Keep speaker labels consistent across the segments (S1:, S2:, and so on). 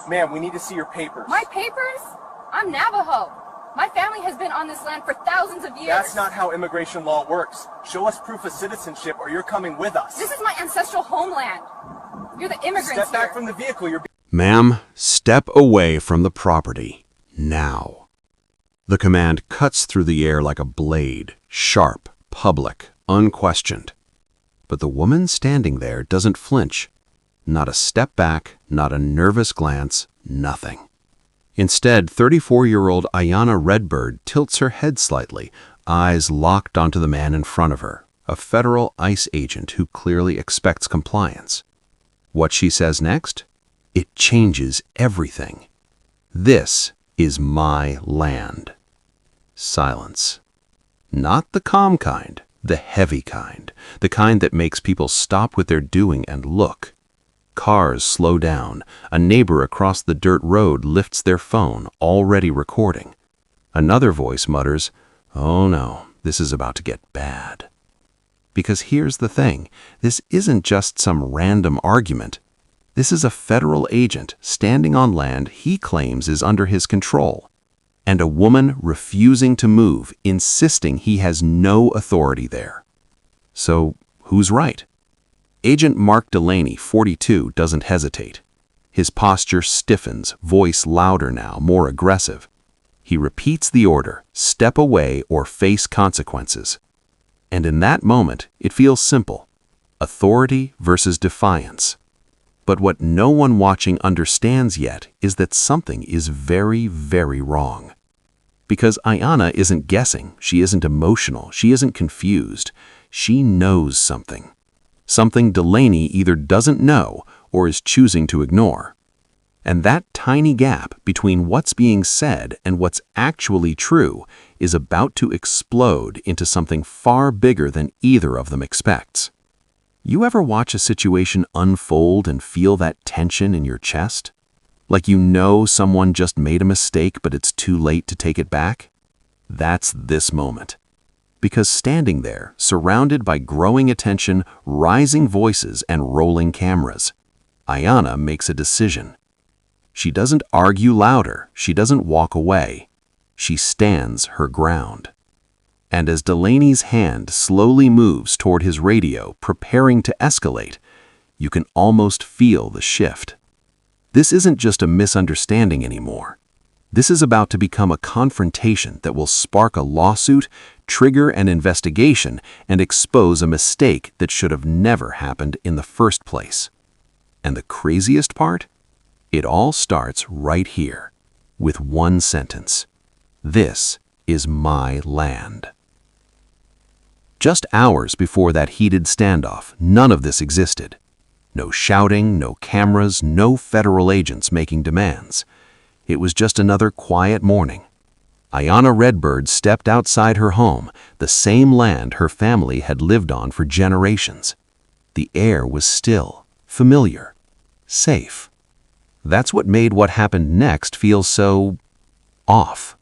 S1: Ma'am, we need to see your papers.
S2: My papers? I'm Navajo. My family has been on this land for thousands of years.
S1: That's not how immigration law works. Show us proof of citizenship or you're coming with us.
S2: This is my ancestral homeland. You're the immigrants
S1: Step back
S2: here.
S1: from the vehicle.
S3: Ma'am, step away from the property. Now. The command cuts through the air like a blade, sharp, public, unquestioned. But the woman standing there doesn't flinch. Not a step back, not a nervous glance, nothing. Instead, 34-year-old Ayanna Redbird tilts her head slightly, eyes locked onto the man in front of her, a federal ICE agent who clearly expects compliance. What she says next? It changes everything. This is my land. Silence. Not the calm kind, the heavy kind, the kind that makes people stop what they're doing and look. Cars slow down. A neighbor across the dirt road lifts their phone, already recording. Another voice mutters, "Oh no, this is about to get bad." Because here's the thing, this isn't just some random argument. This is a federal agent standing on land he claims is under his control, and a woman refusing to move, insisting he has no authority there. So, who's right? Agent Mark Delaney, 42, doesn't hesitate. His posture stiffens, voice louder now, more aggressive. He repeats the order, step away or face consequences. And in that moment, it feels simple. Authority versus defiance. But what no one watching understands yet is that something is very, very wrong. Because Ayanna isn't guessing, she isn't emotional, she isn't confused. She knows something. Something Delaney either doesn't know or is choosing to ignore. And that tiny gap between what's being said and what's actually true is about to explode into something far bigger than either of them expects. You ever watch a situation unfold and feel that tension in your chest? Like you know someone just made a mistake but it's too late to take it back? That's this moment. Because standing there, surrounded by growing attention, rising voices, and rolling cameras, Ayanna makes a decision. She doesn't argue louder, she doesn't walk away. She stands her ground. And as Delaney's hand slowly moves toward his radio, preparing to escalate, you can almost feel the shift. This isn't just a misunderstanding anymore. This is about to become a confrontation that will spark a lawsuit, trigger an investigation, and expose a mistake that should have never happened in the first place. And the craziest part? It all starts right here, with one sentence. This is my land. Just hours before that heated standoff, none of this existed. No shouting, no cameras, no federal agents making demands. It was just another quiet morning. Ayanna Redbird stepped outside her home, the same land her family had lived on for generations. The air was still, familiar, safe. That's what made what happened next feel so off.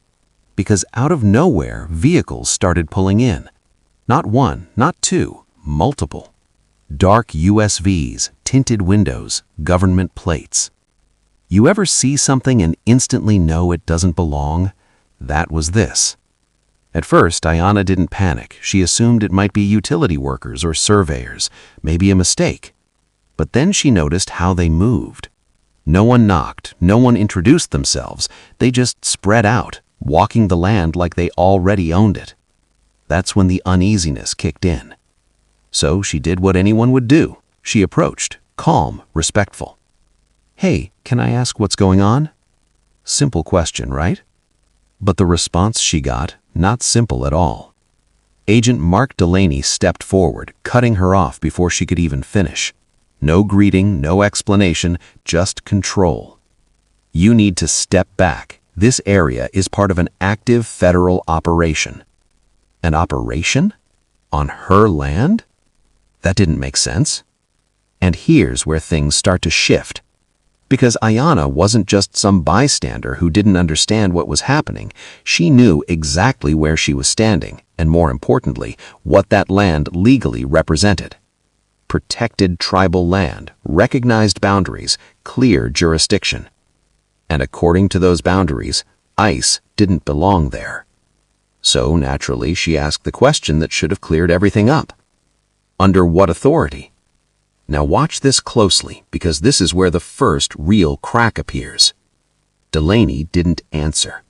S3: Because out of nowhere, vehicles started pulling in. Not one, not two, multiple. Dark USVs, tinted windows, government plates. You ever see something and instantly know it doesn't belong? That was this. At first, Ayanna didn't panic. She assumed it might be utility workers or surveyors, maybe a mistake. But then she noticed how they moved. No one knocked, no one introduced themselves. They just spread out, walking the land like they already owned it. That's when the uneasiness kicked in. So she did what anyone would do. She approached, calm, respectful. "Hey, can I ask what's going on?" Simple question, right? But the response she got, not simple at all. Agent Mark Delaney stepped forward, cutting her off before she could even finish. No greeting, no explanation, just control. "You need to step back. This area is part of an active federal operation." An operation? On her land? That didn't make sense. And here's where things start to shift. Because Ayanna wasn't just some bystander who didn't understand what was happening. She knew exactly where she was standing, and more importantly, what that land legally represented. Protected tribal land, recognized boundaries, clear jurisdiction. And according to those boundaries, ice didn't belong there. So naturally, she asked the question that should have cleared everything up. Under what authority? Now watch this closely, because this is where the first real crack appears. Delaney didn't answer.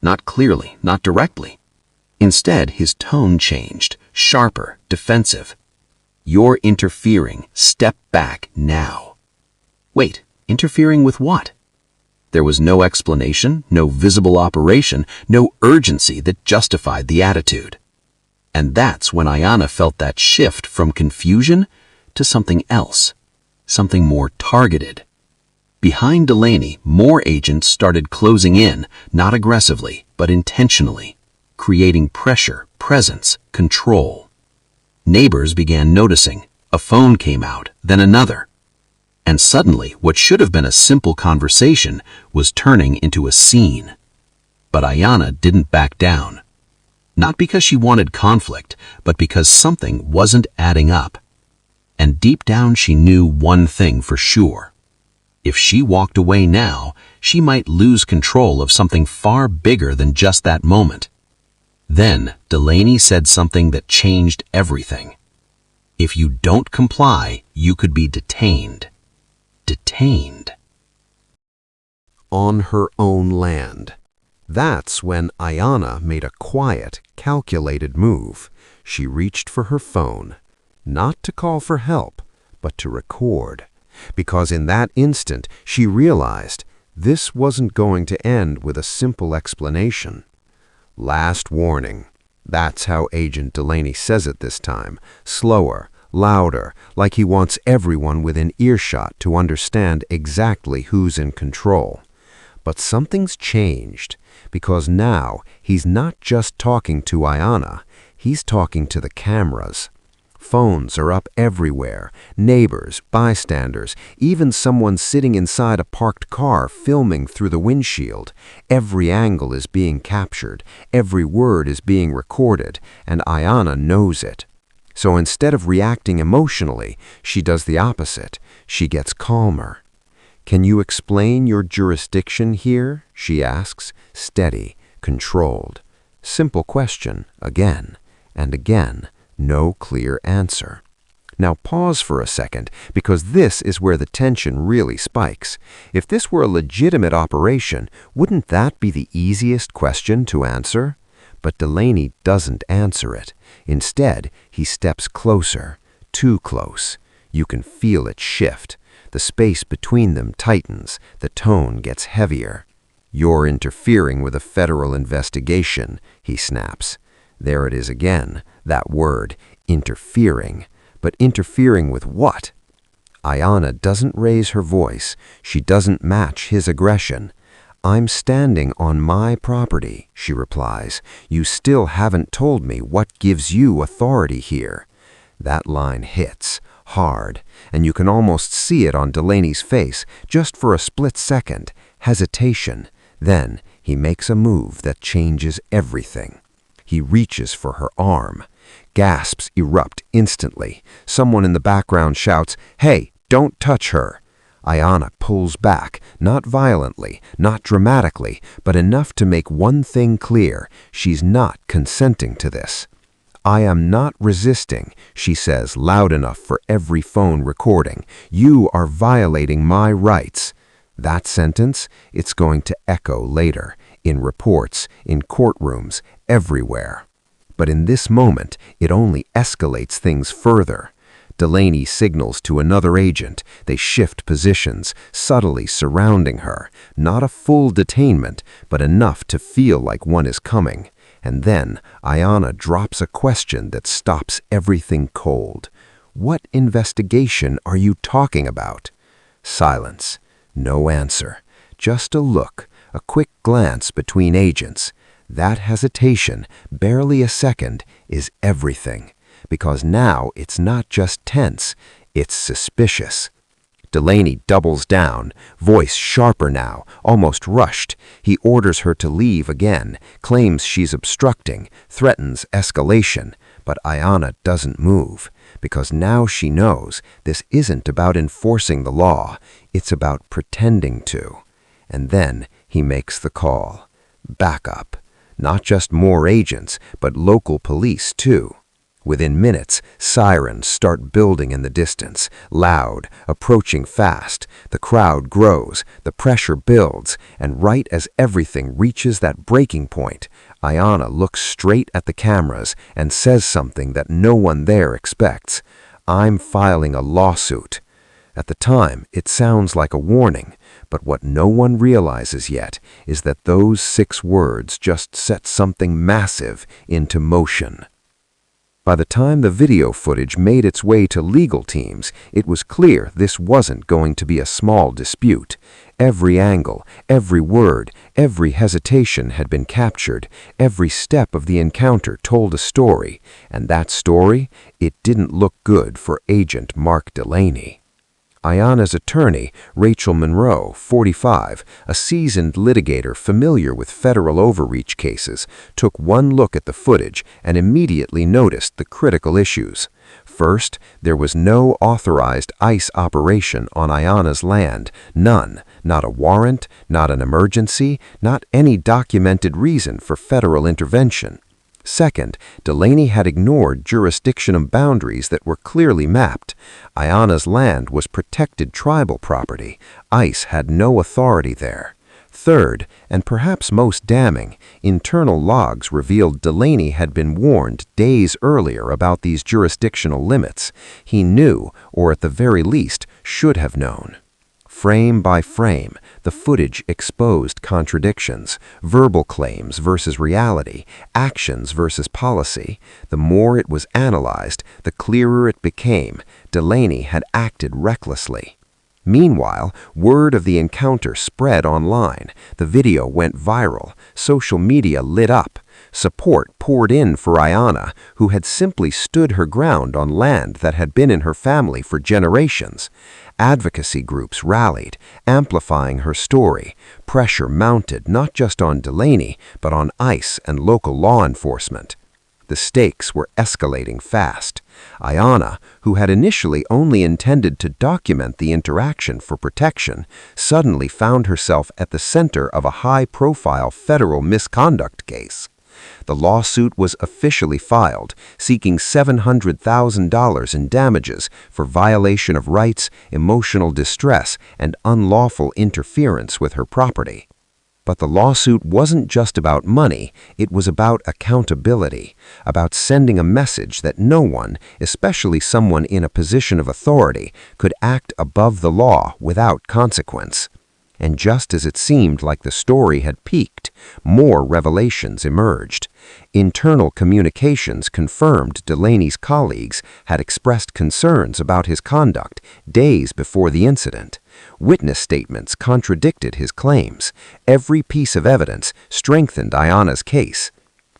S3: Not clearly, not directly. Instead, his tone changed, sharper, defensive. "You're interfering. Step back now." Wait, interfering with what? There was no explanation, no visible operation, no urgency that justified the attitude. And that's when Ayanna felt that shift from confusion to something else, something more targeted. Behind Delaney, more agents started closing in, not aggressively, but intentionally, creating pressure, presence, control. Neighbors began noticing. A phone came out, then another. And suddenly, what should have been a simple conversation was turning into a scene. But Ayanna didn't back down. Not because she wanted conflict, but because something wasn't adding up. And deep down she knew one thing for sure. If she walked away now, she might lose control of something far bigger than just that moment. Then Delaney said something that changed everything. "If you don't comply, you could be detained." Detained. On her own land. That's when Ayanna made a quiet, calculated move. She reached for her phone, not to call for help, but to record. Because in that instant, she realized this wasn't going to end with a simple explanation. Last warning. That's how Agent Delaney says it this time, slower, louder, like he wants everyone within earshot to understand exactly who's in control. But something's changed, because now he's not just talking to Ayanna, he's talking to the cameras. Phones are up everywhere, neighbors, bystanders, even someone sitting inside a parked car filming through the windshield. Every angle is being captured, every word is being recorded, and Ayanna knows it. So instead of reacting emotionally, she does the opposite. She gets calmer. "Can you explain your jurisdiction here?" she asks, steady, controlled. Simple question, again and again. No clear answer. Now pause for a second, because this is where the tension really spikes. If this were a legitimate operation, wouldn't that be the easiest question to answer? But Delaney doesn't answer it. Instead, he steps closer, too close. You can feel it shift. The space between them tightens. The tone gets heavier. "You're interfering with a federal investigation," he snaps. There it is again, that word, interfering. But interfering with what? Ayanna doesn't raise her voice. She doesn't match his aggression. "I'm standing on my property," she replies. "You still haven't told me what gives you authority here." That line hits, hard, and you can almost see it on Delaney's face, just for a split second, hesitation. Then he makes a move that changes everything. He reaches for her arm. Gasps erupt instantly. Someone in the background shouts, "Hey, don't touch her." Ayanna pulls back, not violently, not dramatically, but enough to make one thing clear. She's not consenting to this. "I am not resisting," she says loud enough for every phone recording. "You are violating my rights." That sentence, it's going to echo later, in reports, in courtrooms, everywhere. But in this moment, it only escalates things further. Delaney signals to another agent. They shift positions, subtly surrounding her. Not a full detainment, but enough to feel like one is coming. And then Ayanna drops a question that stops everything cold. "What investigation are you talking about?" Silence. No answer. Just a look, a quick glance between agents. That hesitation, barely a second, is everything. Because now it's not just tense, it's suspicious. Delaney doubles down, voice sharper now, almost rushed. He orders her to leave again, claims she's obstructing, threatens escalation. But Ayanna doesn't move, because now she knows this isn't about enforcing the law, it's about pretending to.
S4: And then he makes the call. Backup. Not just more agents, but local police too. Within minutes, sirens start building in the distance, loud, approaching fast. The crowd grows, the pressure builds, and right as everything reaches that breaking point, Ayanna looks straight at the cameras and says something that no one there expects. "I'm filing a lawsuit." At the time, it sounds like a warning, but what no one realizes yet is that those 6 words just set something massive into motion. By the time the video footage made its way to legal teams, it was clear this wasn't going to be a small dispute. Every angle, every word, every hesitation had been captured. Every step of the encounter told a story, and that story, it didn't look good for Agent Mark Delaney. Ayanna's attorney, Rachel Monroe, 45, a seasoned litigator familiar with federal overreach cases, took one look at the footage and immediately noticed the critical issues. First, there was no authorized ICE operation on Ayanna's land, none, not a warrant, not an emergency, not any documented reason for federal intervention. Second, Delaney had ignored jurisdictional boundaries that were clearly mapped. Ayanna's land was protected tribal property. ICE had no authority there. Third, and perhaps most damning, internal logs revealed Delaney had been warned days earlier about these jurisdictional limits. He knew, or at the very least, should have known. Frame by frame, the footage exposed contradictions, verbal claims versus reality, actions versus policy. The more it was analyzed, the clearer it became. Delaney had acted recklessly. Meanwhile, word of the encounter spread online. The video went viral. Social media lit up. Support poured in for Ayanna, who had simply stood her ground on land that had been in her family for generations. Advocacy groups rallied, amplifying her story. Pressure mounted not just on Delaney, but on ICE and local law enforcement. The stakes were escalating fast. Ayanna, who had initially only intended to document the interaction for protection, suddenly found herself at the center of a high-profile federal misconduct case. The lawsuit was officially filed, seeking $700,000 in damages for violation of rights, emotional distress, and unlawful interference with her property. But the lawsuit wasn't just about money, it was about accountability, about sending a message that no one, especially someone in a position of authority, could act above the law without consequence. And just as it seemed like the story had peaked, more revelations emerged. Internal communications confirmed Delaney's colleagues had expressed concerns about his conduct days before the incident. Witness statements contradicted his claims. Every piece of evidence strengthened Ayanna's case.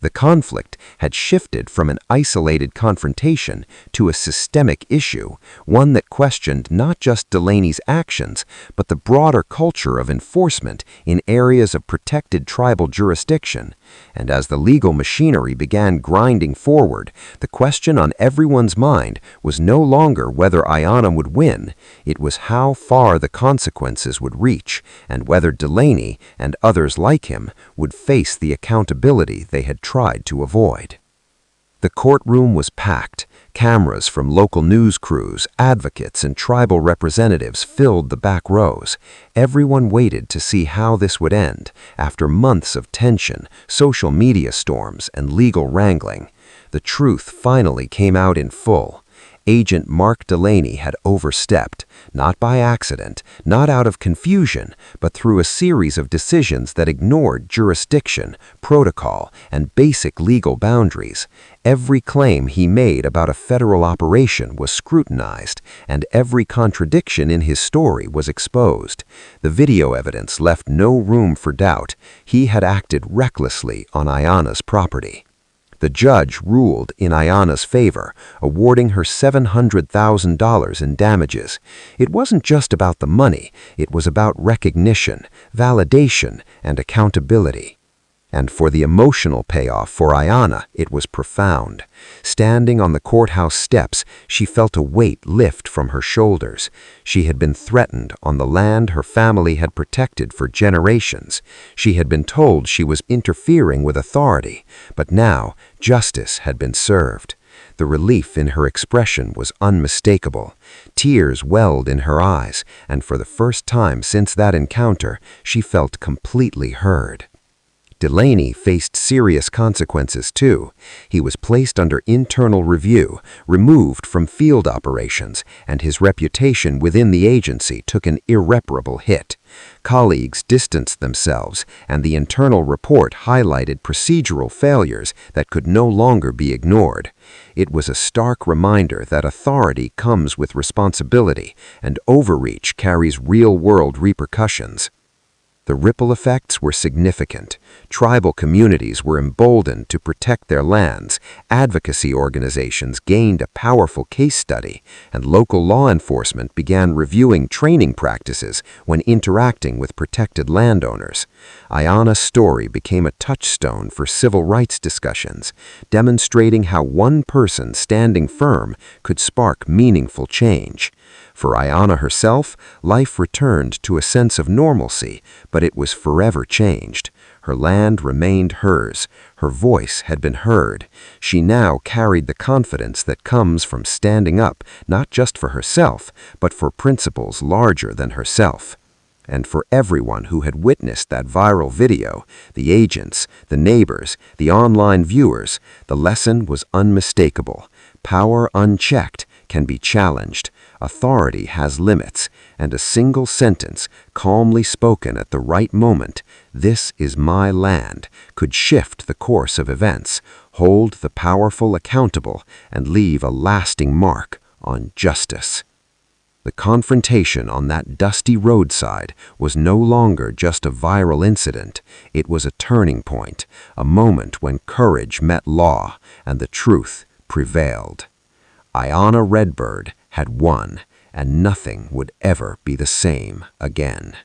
S4: The conflict had shifted from an isolated confrontation to a systemic issue, one that questioned not just Delaney's actions, but the broader culture of enforcement in areas of protected tribal jurisdiction. And as the legal machinery began grinding forward, the question on everyone's mind was no longer whether Ayanna would win, it was how far the consequences would reach, and whether Delaney and others like him would face the accountability they had tried to avoid. The courtroom was packed. Cameras from local news crews, advocates, and tribal representatives filled the back rows. Everyone waited to see how this would end after months of tension, social media storms, and legal wrangling. The truth finally came out in full. Agent Mark Delaney had overstepped, not by accident, not out of confusion, but through a series of decisions that ignored jurisdiction, protocol, and basic legal boundaries. Every claim he made about a federal operation was scrutinized, and every contradiction in his story was exposed. The video evidence left no room for doubt. He had acted recklessly on Ayanna's property. The judge ruled in Ayanna's favor, awarding her $700,000 in damages. It wasn't just about the money, it was about recognition, validation, and accountability. And for the emotional payoff for Ayanna, it was profound. Standing on the courthouse steps, she felt a weight lift from her shoulders. She had been threatened on the land her family had protected for generations. She had been told she was interfering with authority, but now justice had been served. The relief in her expression was unmistakable. Tears welled in her eyes, and for the first time since that encounter, she felt completely heard. Delaney faced serious consequences too. He was placed under internal review, removed from field operations, and his reputation within the agency took an irreparable hit. Colleagues distanced themselves, and the internal report highlighted procedural failures that could no longer be ignored. It was a stark reminder that authority comes with responsibility, and overreach carries real-world repercussions. The ripple effects were significant. Tribal communities were emboldened to protect their lands, advocacy organizations gained a powerful case study, and local law enforcement began reviewing training practices when interacting with protected landowners. Ayanna's story became a touchstone for civil rights discussions, demonstrating how one person standing firm could spark meaningful change. For Ayanna herself, life returned to a sense of normalcy, but it was forever changed. Her land remained hers. Her voice had been heard. She now carried the confidence that comes from standing up not just for herself, but for principles larger than herself. And for everyone who had witnessed that viral video, the agents, the neighbors, the online viewers, the lesson was unmistakable. Power unchecked can be challenged. Authority has limits, and a single sentence, calmly spoken at the right moment, "This is my land," could shift the course of events, hold the powerful accountable, and leave a lasting mark on justice. The confrontation on that dusty roadside was no longer just a viral incident. It was a turning point, a moment when courage met law and the truth prevailed. Ayanna Redbird had won, and nothing would ever be the same again.